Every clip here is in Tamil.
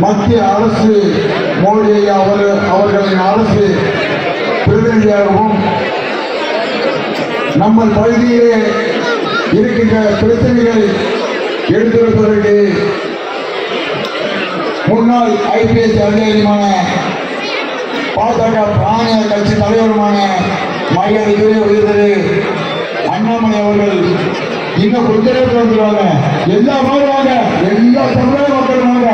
மத்திய அரசு மோடி அவர்களின் அரசு பிரதிநிதியாகவும் நம்ம பகுதியிலே இருக்கின்ற பிரச்சனைகளை எடுத்துரைப்பதற்கு முன்னாள் IPS அதிகாரியுமான பாஜக பிராணிய கட்சி தலைவருமான மரியாதைக்குரிய உயர்திரு அண்ணாமலை அவர்கள் இன்னும் கொஞ்ச நேரத்தில் வந்துடுவாங்க. எல்லாரும் வருவாங்க, எல்லா தமிழக மக்களும் வாங்க.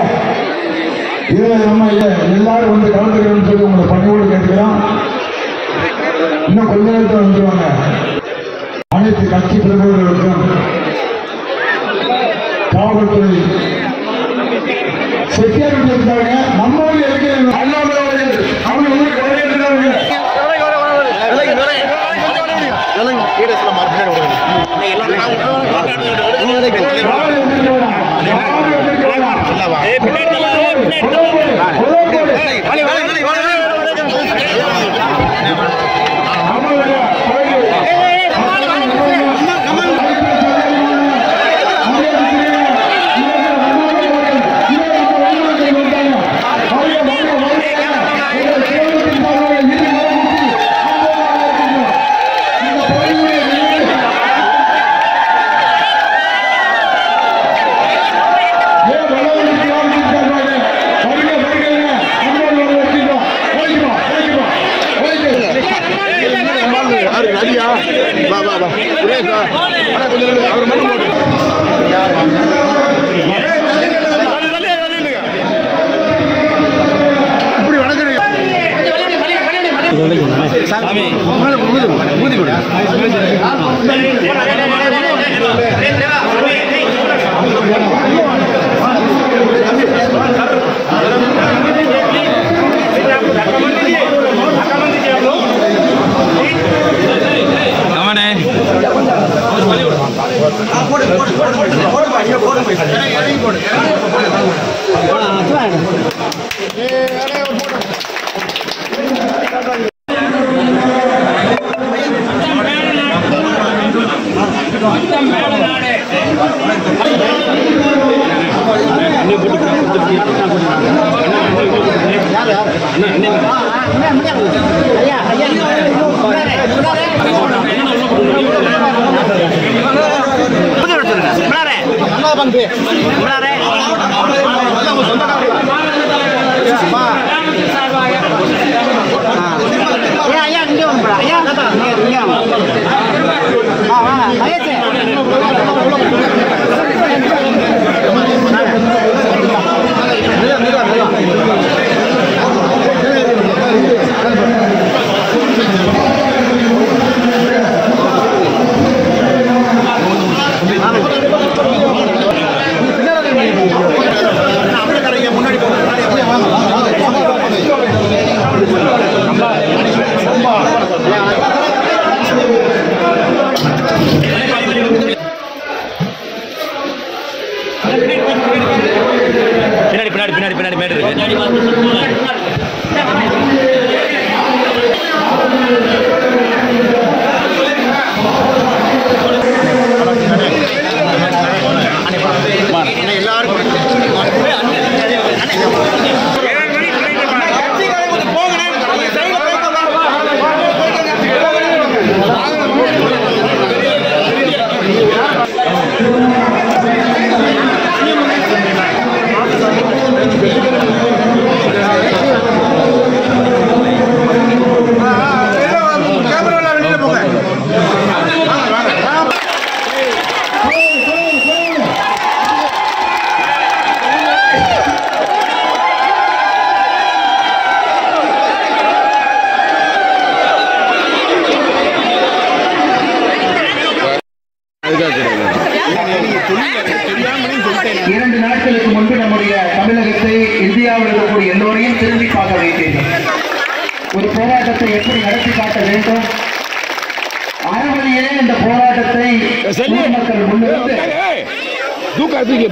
இதில் நம்ம எல்லாரும் வந்து கலந்துக்கிறோம்னு சொல்லி உங்களை பணியோடு கேட்கிறோம். இன்னும் கொஞ்ச நேரத்தில் வந்துடுவாங்க. அனைத்து கட்சி பிரமுகர்களுக்கும் காவல்துறை செக்யூரிட்டி இருக்காங்க. நம்ம அண்ணாமலை அவங்க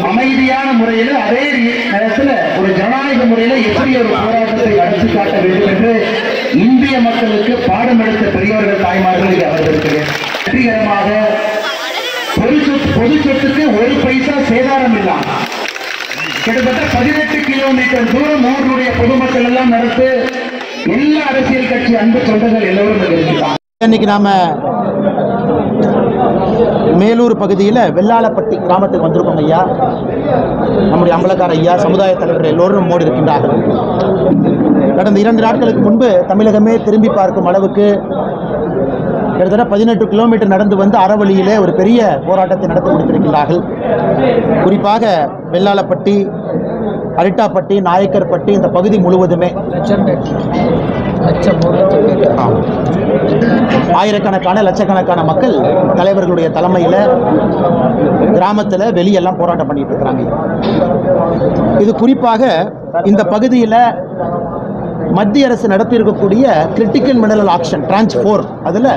அமைதியான முறையில் அதே நேரத்தில் ஒரு ஜனநாயக முறையில் எப்படி ஒரு போராட்டத்தை நடத்தி காட்ட வேண்டும் என்று இந்திய மக்களுக்கு பாடம் எடுத்த பெரியவர்கள் தாய்மார்கள் இங்கே அவர்களுக்கு வெற்றிகரமாக பொது சொத்துக்கு ஒரு பைசா சேதாரம் இல்லாம கிட்டத்தட்ட 18 கிலோமீட்டர் தூரம் ஊருடைய பொதுமக்கள் எல்லாம் நடத்து எல்லா அரசியல் கட்சி அன்பு தொண்டர்கள் எல்லோரும் இருக்கிறாங்க. இன்னைக்கு நாம மேலூர் பகுதியில் வெள்ளாளப்பட்டி கிராமத்துக்கு வந்திருக்கோம் ஐயா. நம்முடைய அம்பலக்கார ஐயா சமுதாய தலைவர்கள் எல்லோரும் மோடி இருக்கின்றார்கள். கடந்த 2 நாட்களுக்கு முன்பு தமிழகமே திரும்பி பார்க்கும் அளவுக்கு கிட்டத்தட்ட 18 கிலோமீட்டர் நடந்து வந்து அறவழியிலே ஒரு பெரிய போராட்டத்தை நடத்தி முடித்திருக்கிறார்கள். குறிப்பாக வெள்ளாளப்பட்டி, அரிட்டாப்பட்டி, நாயக்கர்பட்டி இந்த பகுதி முழுவதுமே ஆயிரக்கணக்கான லட்சக்கணக்கான மக்கள் தலைவர்களுடைய தலைமையில் கிராமத்தில் வெளியெல்லாம் போராட்டம் பண்ணிட்டு இருக்கிறாங்க. இது குறிப்பாக இந்த பகுதியில் மத்திய அரசு நடத்தியிருக்கக்கூடிய கிரிட்டிக்கல் மினரல் ஆக்ஷன் டிரான்ச் 4 அதில்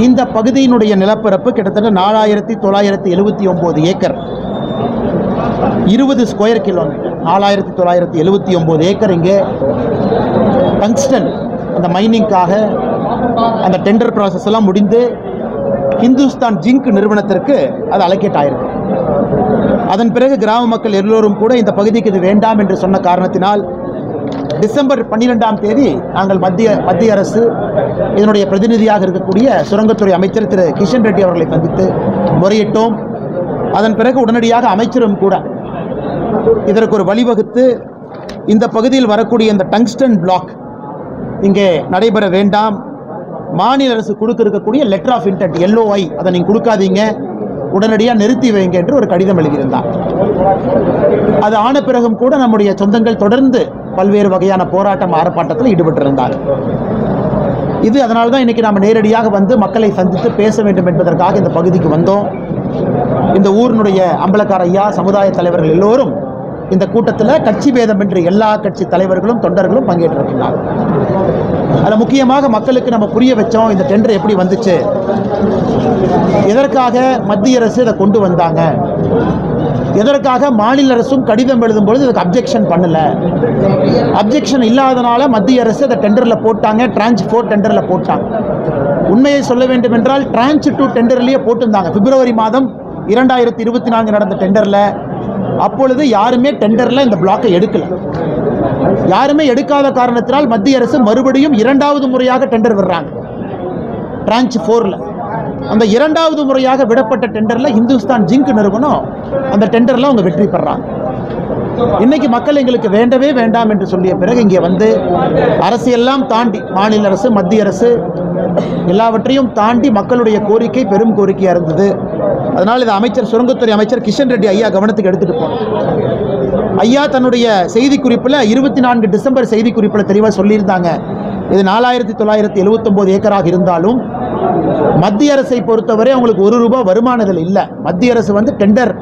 இந்த பகுதியினுடைய நிலப்பரப்பு கிட்டத்தட்ட 4979 ஏக்கர், 20 ஸ்கொயர் கிலோமீட்டர், 4979 ஏக்கர் இங்கே டங்ஸ்டன் அந்த மைனிங்காக அந்த டெண்டர் ப்ராசஸ் எல்லாம் முடிந்து ஹிந்துஸ்தான் ஜிங்க் நிறுவனத்திற்கு அது அலோகேட் ஆயிருக்கு. அதன் பிறகு கிராம மக்கள் எல்லோரும் கூட இந்த பகுதிக்கு இது வேண்டாம் என்று சொன்ன காரணத்தினால் டிசம்பர் 12ஆம் தேதி நாங்கள் மத்திய அரசு இதனுடைய பிரதிநிதியாக இருக்கக்கூடிய சுரங்கத்துறை அமைச்சர் திரு கிஷன் ரெட்டி அவர்களை சந்தித்து முறையிட்டோம். அதன் பிறகு உடனடியாக அமைச்சரும் கூட இதற்கு ஒரு வழிவகுத்து இந்த பகுதியில் வரக்கூடிய இந்த டங்ஸ்டன் பிளாக் இங்கே நடைபெற வேண்டாம், மாநில அரசு கொடுக்க லெட்டர் ஆஃப் இன்டென்ட் LOI அதை நீங்கள் கொடுக்காதீங்க, உடனடியாக நிறுத்தி வைங்க என்று ஒரு கடிதம் எழுதியிருந்தார். அது ஆன பிறகும் கூட நம்முடைய சொந்தங்கள் தொடர்ந்து பல்வேறு வகையான போராட்டம் ஆர்ப்பாட்டத்தில் ஈடுபட்டிருந்தார். இது அதனால தான் இன்றைக்கி நாம் நேரடியாக வந்து மக்களை சந்தித்து பேச வேண்டும் என்பதற்காக இந்த பகுதிக்கு வந்தோம். இந்த ஊரினுடைய அம்பலக்கார ஐயா சமுதாய தலைவர்கள் எல்லோரும் இந்த கூட்டத்தில் கட்சி பேதம் என்று எல்லா கட்சி தலைவர்களும் தொண்டர்களும் பங்கேற்றிருக்கிறார். அதில் முக்கியமாக மக்களுக்கு நம்ம புரிய வச்சோம் இந்த டெண்டர் எப்படி வந்துச்சு, எதற்காக மத்திய அரசு இதை கொண்டு வந்தாங்க, எதற்காக மாநில அரசும் கடிதம் எழுதும்பொழுது இதுக்கு அப்ஜெக்ஷன் பண்ணல, அப்ஜெக்ஷன் இல்லாதனால மத்திய அரசு அதை டெண்டரில் போட்டாங்க, டிரான்ச் 4 டெண்டரில் போட்டாங்க. உண்மையை சொல்ல வேண்டும் என்றால் டிரான்ச் 2 டெண்டர்லேயே போட்டிருந்தாங்க. பிப்ரவரி மாதம் 2024 நடந்த டெண்டரில் அப்பொழுது யாருமே டெண்டரில் இந்த பிளாக்கை எடுக்கல. யாருமே எடுக்காத காரணத்தினால் மத்திய அரசு மறுபடியும் 2வது முறையாக டெண்டர் விடுறாங்க டிரான்ச் 4ல். அந்த 2வது முறையாக விடப்பட்ட டெண்டரில் ஹிந்துஸ்தான் ஜிங்க் நிறுவனம் அந்த டெண்டரில் அவங்க வெற்றி பெறாங்க. இன்னைக்கு மக்கள் எங்களுக்கு வேண்டவே வேண்டாம் என்று சொல்லிய பிறகு இங்கே வந்து அரசியெல்லாம் தாண்டி மாநில அரசு மத்திய அரசு எல்லாவற்றையும் தாண்டி மக்களுடைய கோரிக்கை பெரும் கோரிக்கையாக இருந்தது. அதனால் இது அமைச்சர் சுரங்கத்துறை அமைச்சர் கிஷன் ரெட்டி ஐயா கவனத்துக்கு எடுத்துகிட்டு போனோம். ஐயா தன்னுடைய செய்திக்குறிப்பில் 24 டிசம்பர் செய்திக்குறிப்பில் தெளிவாக சொல்லியிருந்தாங்க, இது 4979 ஏக்கராக இருந்தாலும் மத்திய அரசை பொறுத்தவரை அவங்களுக்கு ₹1 வருமானங்கள் இல்லை. மத்திய அரசு வந்து டெண்டர்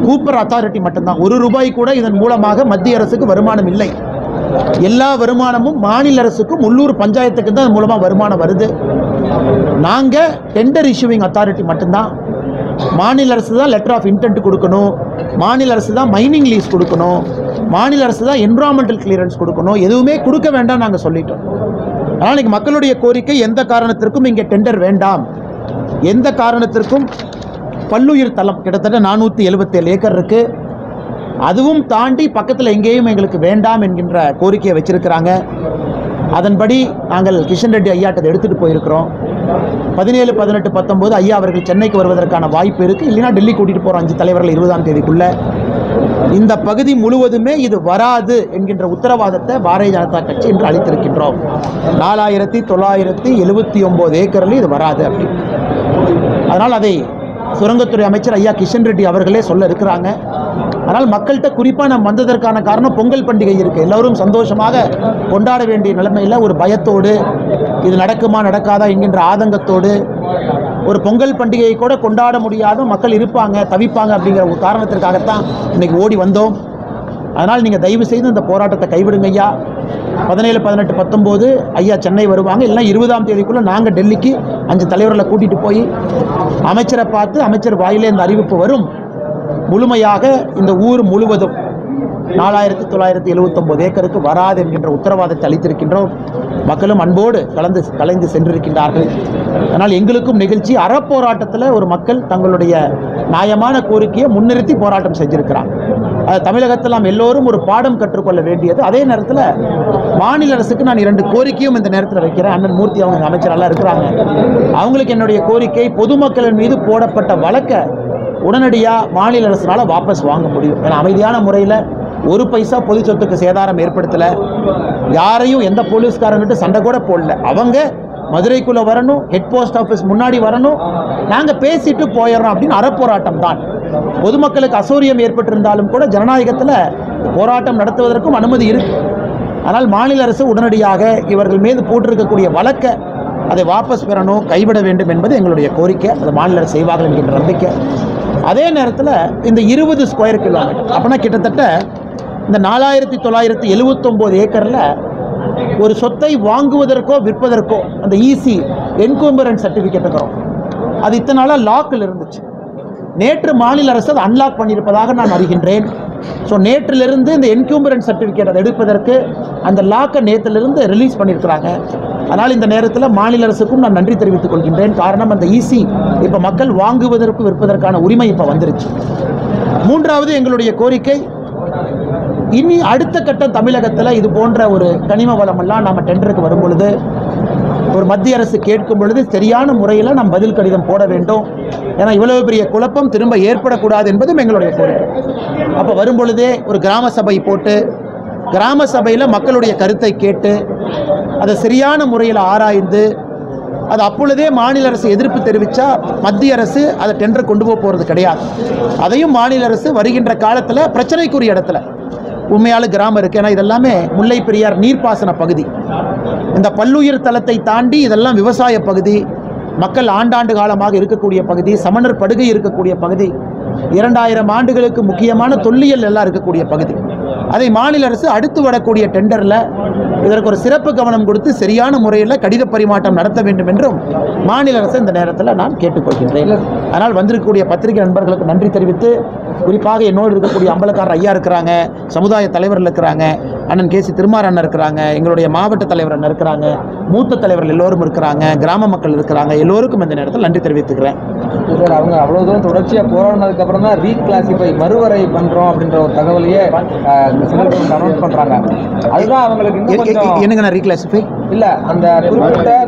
கூப்பர் அத்தாரிட்டி மட்டும்தான். ₹1 கூட இதன் மூலமாக மத்திய அரசுக்கு வருமானம் இல்லை. எல்லா வருமானமும் மாநில அரசுக்கும் உள்ளூர் பஞ்சாயத்துக்கு தான் மூலமாக வருமானம் வருது. நாங்கள் டெண்டர் இஷ்யூவிங் அத்தாரிட்டி மட்டும்தான். மாநில அரசு தான் லெட்டர் ஆஃப் இன்டென்ட் கொடுக்கணும், மாநில அரசு தான் மைனிங் லீஸ் கொடுக்கணும், மாநில அரசு தான் என்விரான்மெண்டல் கிளியரன்ஸ் கொடுக்கணும், எதுவுமே கொடுக்க வேண்டாம் நாங்கள் சொல்லிட்டோம். அதனால் இன்றைக்கி மக்களுடைய கோரிக்கை எந்த காரணத்திற்கும் இங்கே டெண்டர் வேண்டாம், எந்த காரணத்திற்கும் பல்லுயிர் தளம் கிட்டத்தட்ட 477 ஏக்கர் இருக்குது, அதுவும் தாண்டி பக்கத்தில் எங்கேயும் எங்களுக்கு வேண்டாம் என்கின்ற கோரிக்கையை வச்சிருக்கிறாங்க. அதன்படி நாங்கள் கிஷன் ரெட்டி ஐயாட்டை எடுத்துகிட்டு போயிருக்கிறோம். 17, 18, 19 ஐயா அவர்கள் சென்னைக்கு வருவதற்கான வாய்ப்பு இருக்குது. இல்லைனா டெல்லி கூட்டிகிட்டு போகிறோம் 5 தலைவர்கள் 20ஆம் தேதிக்குள்ளே. இந்த பகுதி முழுவதுமே இது வராது என்கின்ற உத்தரவாதத்தை பாரதிய ஜனதா கட்சி இன்று அளித்திருக்கின்றோம். 4979 ஏக்கரில் இது வராது அப்படி. அதனால் அதை சுரங்கத்துறை அமைச்சர் ஐயா கிஷன் ரெட்டி அவர்களே சொல்ல இருக்கிறாங்க. ஆனால் மக்கள்கிட்ட குறிப்பாக நாம் வந்ததற்கான காரணம் பொங்கல் பண்டிகை இருக்குது, எல்லோரும் சந்தோஷமாக கொண்டாட வேண்டிய நிலைமையில் ஒரு பயத்தோடு இது நடக்குமா நடக்காதா என்கின்ற ஆதங்கத்தோடு ஒரு பொங்கல் பண்டிகையை கூட கொண்டாட முடியாத மக்கள் இருப்பாங்க, தவிப்பாங்க அப்படிங்கிற ஒரு காரணத்திற்காகத்தான் இன்றைக்கி ஓடி வந்தோம். அதனால் நீங்கள் தயவு செய்து இந்த போராட்டத்தை கைவிடுங்க ஐயா. 17, 18, 19 ஐயா சென்னை வருவாங்க. இல்லைனா 20ஆம் தேதிக்குள்ளே நாங்கள் டெல்லிக்கு 5 தலைவர்களை கூட்டிகிட்டு போய் அமைச்சரை பார்த்து அமைச்சர் வாயிலே இந்த அறிவிப்பு வரும், முழுமையாக இந்த ஊர் முழுவதும் 4979 ஏக்கருக்கு வராது என்கின்ற உத்தரவாதத்தை அளித்திருக்கின்றோம். மக்களும் அன்போடு கலந்து சென்றிருக்கின்றார்கள். ஆனால் எங்களுக்கும் நிகழ்ச்சி அறப்போராட்டத்தில் ஒரு மக்கள் தங்களுடைய நியாயமான கோரிக்கையை முன்னிறுத்தி போராட்டம் செஞ்சிருக்கிறாங்க. அது தமிழகத்தில் நாம் எல்லோரும் ஒரு பாடம் கற்றுக்கொள்ள வேண்டியது. அதே நேரத்தில் மாநில அரசுக்கு நான் 2 கோரிக்கையும் இந்த நேரத்தில் வைக்கிறேன். அண்ணன் மூர்த்தி அவங்க அமைச்சரெல்லாம் இருக்கிறாங்க. அவங்களுக்கு என்னுடைய கோரிக்கை, பொதுமக்களின் மீது போடப்பட்ட வழக்கை உடனடியாக மாநில அரசினால் வாபஸ் வாங்க முடியும். ஏன்னா அமைதியான முறையில் ஒரு பைசா பொது சொத்துக்கு சேதாரம் ஏற்படுத்தலை, யாரையும் எந்த போலீஸ்காரங்கிட்ட சண்டை கூட போடல. அவங்க மதுரைக்குள்ளே வரணும், ஹெட் போஸ்ட் ஆஃபீஸ் முன்னாடி வரணும், நாங்கள் பேசிட்டு போயிடறோம் அப்படின்னு அறப்போராட்டம் தான். பொதுமக்களுக்கு அசௌரியம் ஏற்பட்டிருந்தாலும் கூட ஜனநாயகத்தில் போராட்டம் நடத்துவதற்கும் அனுமதி இருக்கு. ஆனால் மாநில அரசு உடனடியாக இவர்கள் மீது போட்டிருக்கக்கூடிய வழக்கை அதை வாபஸ் பெறணும், கைவிட வேண்டும் என்பது எங்களுடைய கோரிக்கை. அது மாநில அரசு செய்வார்கள் என்கின்ற நம்பிக்கை. அதே நேரத்தில் இந்த 20 ஸ்கொயர் கிலோமீட்டர் அப்படின்னா கிட்டத்தட்ட இந்த 4979 ஏக்கரில் ஒரு சொத்தை வாங்குவதற்கோ விற்பதற்கோ அந்த ஈசி என்கம்பரன்ஸ் சர்டிஃபிகேட் இருக்கிறோம். அது இத்தனை நாளாக லாக்கில் இருந்துச்சு. நேற்று மாநில அரசு அதை அன்லாக் பண்ணியிருப்பதாக நான் அறிகின்றேன். ஸோ நேற்றிலிருந்து இந்த என்கம்பரன்ஸ் சர்டிஃபிகேட் அதை எடுப்பதற்கு அந்த லாக்கை நேற்றிலிருந்து ரிலீஸ் பண்ணியிருக்கிறாங்க. அதனால் இந்த நேரத்தில் மாநில அரசுக்கும் நான் நன்றி தெரிவித்துக் கொள்கின்றேன். காரணம் அந்த ஈசி இப்போ மக்கள் வாங்குவதற்கு விற்பதற்கான உரிமை இப்போ வந்துருச்சு. மூன்றாவது எங்களுடைய கோரிக்கை, இனி அடுத்த கட்டம் தமிழகத்தில் இது போன்ற ஒரு கனிம வளமெல்லாம் நம்ம டெண்டருக்கு வரும் பொழுது ஒரு மத்திய அரசு கேட்கும் பொழுது சரியான முறையில் நாம் பதில் கடிதம் போட வேண்டும். ஏன்னா இவ்வளவு பெரிய குழப்பம் திரும்ப ஏற்படக்கூடாது என்பதும் எங்களுடைய கோரிக்கை. அப்போ வரும் பொழுதே ஒரு கிராம சபை போட்டு கிராம சபையில் மக்களுடைய கருத்தை கேட்டு அதை சரியான முறையில் ஆராய்ந்து அது அப்பொழுதே மாநில அரசு எதிர்ப்பு தெரிவித்தா மத்திய அரசு அதை டெண்டர் கொண்டு போகிறது கிடையாது. அதையும் மாநில அரசு வருகின்ற காலத்தில் பிரச்சனைக்குரிய இடத்துல உண்மையால கிராமம் இருக்குது. ஏன்னா இதெல்லாமே முல்லை பெரியார் நீர்ப்பாசன பகுதி. இந்த பல்லுயிர் தலத்தை தாண்டி இதெல்லாம் விவசாய பகுதி, மக்கள் ஆண்டாண்டு காலமாக இருக்கக்கூடிய பகுதி, சமணர் படுகை இருக்கக்கூடிய பகுதி, 2000 ஆண்டுகளுக்கு முக்கியமான தொல்லியல் எல்லாம் இருக்கக்கூடிய பகுதி. அதை மாநில அரசு அடுத்து வரக்கூடிய டெண்டரில் இதற்கு ஒரு சிறப்பு கவனம் கொடுத்து சரியான முறையில் கடித பரிமாற்றம் நடத்த வேண்டும் என்றும் மாநில அரசு இந்த நேரத்தில் நான் கேட்டுக்கொள்கின்றேன். அதனால் வந்திருக்கக்கூடிய பத்திரிகை நண்பர்களுக்கு நன்றி தெரிவித்து, குறிப்பாக என்னோடு இருக்கக்கூடிய அம்பலக்காரர் ஐயா இருக்கிறாங்க, சமுதாய தலைவர்கள் இருக்கிறாங்க, அண்ணன் கேசி திருமார் அண்ணன் இருக்கிறாங்க, எங்களுடைய மாவட்ட தலைவர் அண்ணன் இருக்கிறாங்க, மூத்த தலைவர்கள் எல்லோரும் இருக்கிறாங்க, கிராம மக்கள் இருக்கிறாங்க. எல்லோருக்கும் இந்த நேரத்தில் நன்றி தெரிவித்துக்கிறேன். சார், அவங்க அவ்வளோ தூரம் தொடர்ச்சியாக போராடினதுக்கு அப்புறம் தான் ரீக்ளாசிஃபை மறுவரை பண்ணுறோம் அப்படின்ற ஒரு தகவலையே அனௌன்ஸ் பண்ணுறாங்க. அதுதான் அவங்களுக்கு என்னங்க நான் ரீக்ளாசிஃபை இல்லை, அந்த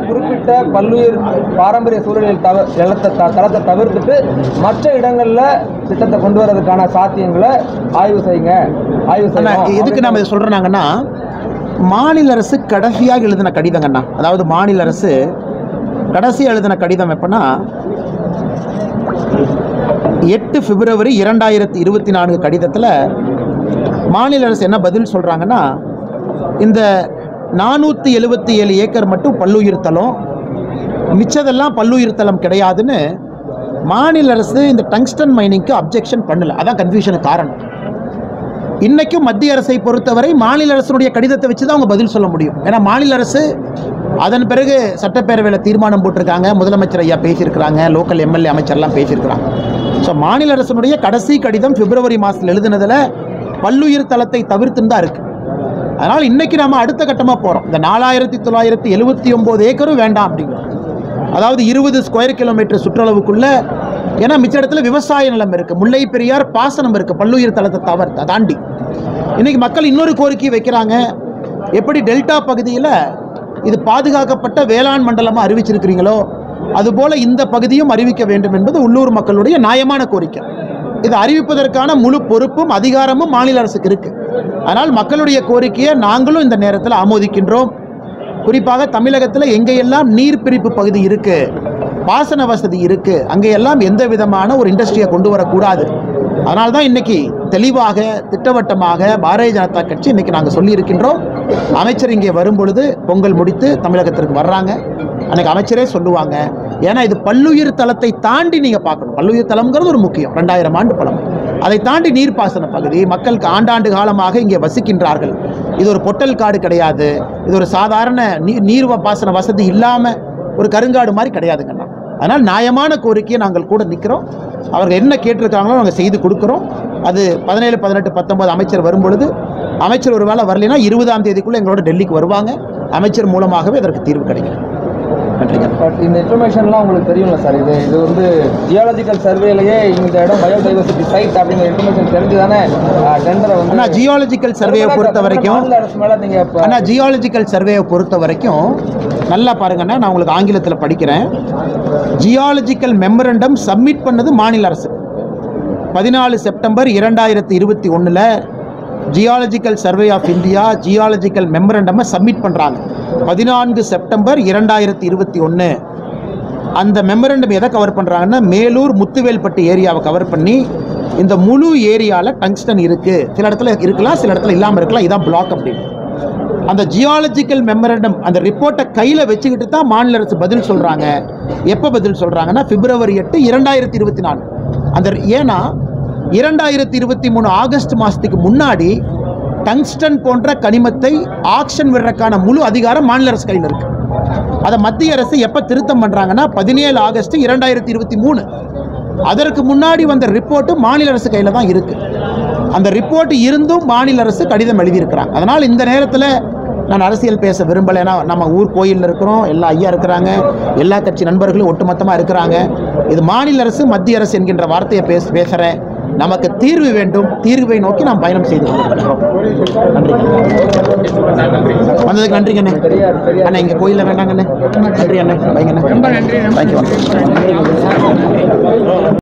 குறிப்பிட்ட பல்லுயிர் பாரம்பரிய சூழலில் தளத்தை தவிர்த்துட்டு மற்ற இடங்களில் திட்டத்தை கொண்டு வரதுக்கான சாத்தியங்களை ஆய்வு செய்யுங்க. எதுக்கு நம்ம இதை சொல்கிறாங்கன்னா, மாநில அரசு கடைசியாக எழுதின கடிதங்கண்ணா, அதாவது மாநில அரசு கடைசியாக எழுதின கடிதம் எப்போன்னா 8 பிப்ரவரி 2024 கடிதத்தில் மாநில அரசு என்ன பதில் சொல்கிறாங்கன்னா, இந்த 477 ஏக்கர் மட்டும் பல்லுயிர் தலம், மிச்சதெல்லாம் பல்லுயிர் தலம் கிடையாதுன்னு மாநில அரசு இந்த டங்ஸ்டன் மைனிங்க்கு அப்ஜெக்ஷன் பண்ணல. அதான் கன்ஃபியூஷனுக்கு காரணம். இன்றைக்கும் மத்திய அரசை பொறுத்தவரை மாநில அரசுடைய கடிதத்தை வச்சு தான் அவங்க பதில் சொல்ல முடியும். ஏன்னா மாநில அரசு அதன் பிறகு சட்டப்பேரவையில் தீர்மானம் போட்டிருக்காங்க, முதலமைச்சர் ஐயா பேசியிருக்கிறாங்க, லோக்கல் எம்எல்ஏ அமைச்சர்லாம் பேசியிருக்கிறாங்க. ஸோ மாநில அரசுடைய கடைசி கடிதம் பிப்ரவரி மாதத்தில் எழுதுனதில் பல்லுயிர் தலத்தை தவிர்த்துன்னு தான் இருக்குது. அதனால் இன்றைக்கி நம்ம அடுத்த கட்டமாக போகிறோம். இந்த 4979 ஏக்கரும் வேண்டாம் அப்படிங்கிறோம். அதாவது 20 ஸ்கொயர் கிலோமீட்டர் சுற்றளவுக்குள்ளே, ஏன்னா மிச்ச இடத்துல விவசாய நிலம் இருக்குது, முல்லை பெரியார் பாசனம் இருக்குது, பல்லுயிர் தலத்தை தாண்டி. இன்றைக்கி மக்கள் இன்னொரு கோரிக்கை வைக்கிறாங்க, எப்படி டெல்டா பகுதியில் இது பாதுகாக்கப்பட்ட வேளாண் மண்டலமாக அறிவிச்சிருக்கிறீங்களோ அதுபோல் இந்த பகுதியும் அறிவிக்க வேண்டும் என்பது உள்ளூர் மக்களுடைய நியாயமான கோரிக்கை. இதை அறிவிப்பதற்கான முழு பொறுப்பும் அதிகாரமும் மாநில அரசுக்கு இருக்குது. ஆனால் மக்களுடைய கோரிக்கையை நாங்களும் இந்த நேரத்தில் ஆமோதிக்கின்றோம். குறிப்பாக தமிழகத்தில் எங்கெல்லாம் நீர்பிரிப்பு பகுதி இருக்குது, பாசன வசதி இருக்குது, அங்கெல்லாம் எந்த விதமான ஒரு இண்டஸ்ட்ரியை கொண்டு வரக்கூடாது. அதனால தான் இன்றைக்கி தெளிவாக திட்டவட்டமாக பாரதிய ஜனதா கட்சி இன்றைக்கி நாங்கள் சொல்லியிருக்கின்றோம். அமைச்சர் இங்கே வரும்பொழுது பொங்கல் முடித்து தமிழகத்திற்கு வர்றாங்க, அன்றைக்கி அமைச்சரே சொல்லுவாங்க. ஏன்னா இது பல்லுயிர் தலத்தை தாண்டி நீங்கள் பார்க்கணும். பல்லுயிர் தலம்ங்கிறது ஒரு முக்கியம், 2000 ஆண்டு பழம். அதை தாண்டி நீர்ப்பாசன பகுதி, மக்களுக்கு ஆண்டாண்டு காலமாக இங்கே வசிக்கின்றார்கள். இது ஒரு பொட்டல் காடு கிடையாது, இது ஒரு சாதாரண நீர் பாசன வசதி இல்லாமல் ஒரு கருங்காடு மாதிரி கிடையாதுங்கண்ணா. அதனால் நியாயமான கோரிக்கையை நாங்கள் கூட நிற்கிறோம். அவர்கள் என்ன கேட்டிருக்காங்களோ நாங்கள் செய்து கொடுக்குறோம். அது 17, 18, 19 அமைச்சர் வரும்பொழுது அமைச்சர் ஒரு வேளை வரலைன்னா 20ஆம் தேதிக்குள்ளே எங்களோட டெல்லிக்கு வருவாங்க. அமைச்சர் மூலமாகவே அதற்கு தீர்வு கிடைக்கும். நன்றிங்க. பட் இந்த இன்ஃபர்மேஷன்லாம் உங்களுக்கு தெரியும்ல சார்? இது வந்து ஜியாலஜிக்கல் சர்வேலையே இந்த இடம் பயோடைவர்சிட்டி சைட் அப்படிங்கிற இன்ஃபர்மேஷன் தெரிஞ்சு தானே டெண்டரை வந்து. ஆனால் ஜியாலஜிக்கல் சர்வேயை பொறுத்த வரைக்கும் நல்லா பாருங்கன்னா, நான் உங்களுக்கு ஆங்கிலத்தில் படிக்கிறேன். ஜியாலஜிக்கல் மெமரண்டம் சப்மிட் பண்ணது மாநில அரசு 14 September 2021 geological survey of India geological மெமரண்டமை சப்மிட் பண்ணுறாங்க. 14 செப்டம்பர் 2021 அந்த மெமரண்டம் எதை கவர் பண்ணுறாங்கன்னா, மேலூர் முத்துவேல்பட்டு ஏரியாவை கவர் பண்ணி இந்த முழு ஏரியாவில் டங்ஸ்டன் இருக்குது. சில இடத்துல இருக்கலாம், சில இடத்துல இல்லாமல் இருக்கலாம். இதான் பிளாக் அப்படின்னு. அந்த ஜியாலஜிக்கல் மெமரண்டம் அந்த ரிப்போர்ட்டை கையில் வச்சுக்கிட்டு தான் மாநில அரசு பதில் சொல்கிறாங்க. எப்போ பதில் சொல்கிறாங்கன்னா, February 8, 2024. அந்த ஏன்னா 2023 ஆகஸ்ட் மாதத்துக்கு முன்னாடி டங்ஸ்டன் போன்ற கனிமத்தை ஆக்ஷன் விடுறதுக்கான முழு அதிகாரம் மாநில அரசு கையில் இருக்கு. அதை மத்திய அரசு எப்போ திருத்தம் பண்ணுறாங்கன்னா 17 ஆகஸ்ட் 2023. அதற்கு முன்னாடி வந்த ரிப்போர்ட்டு மாநில அரசு கையில் தான் இருக்கு. அந்த ரிப்போர்ட் இருந்தும் மாநில அரசு கடிதம் எழுதியிருக்கிறாங்க. அதனால் இந்த நேரத்தில் நான் அரசியல் பேச விரும்பலை. ஏன்னா நம்ம ஊர் கோயிலில் இருக்கிறோம், எல்லா ஐயா இருக்கிறாங்க, எல்லா கட்சி நண்பர்களும் ஒட்டுமொத்தமாக இருக்கிறாங்க. இது மாநில அரசு மத்திய அரசு என்கின்ற வார்த்தையை பேசுகிறேன். நமக்கு தீர்வு வேண்டும். தீர்வை நோக்கி நாம் பயணம் செய்து கொண்டிருக்கிறோம். நன்றி. வந்ததுக்கு நன்றிங்கண்ணே. அண்ணா இங்கே கோயிலில் வேண்டாங்கண்ணே. நன்றி அண்ணே. வைங்கண்ணே. ரொம்ப நன்றி. தேங்க்யூ.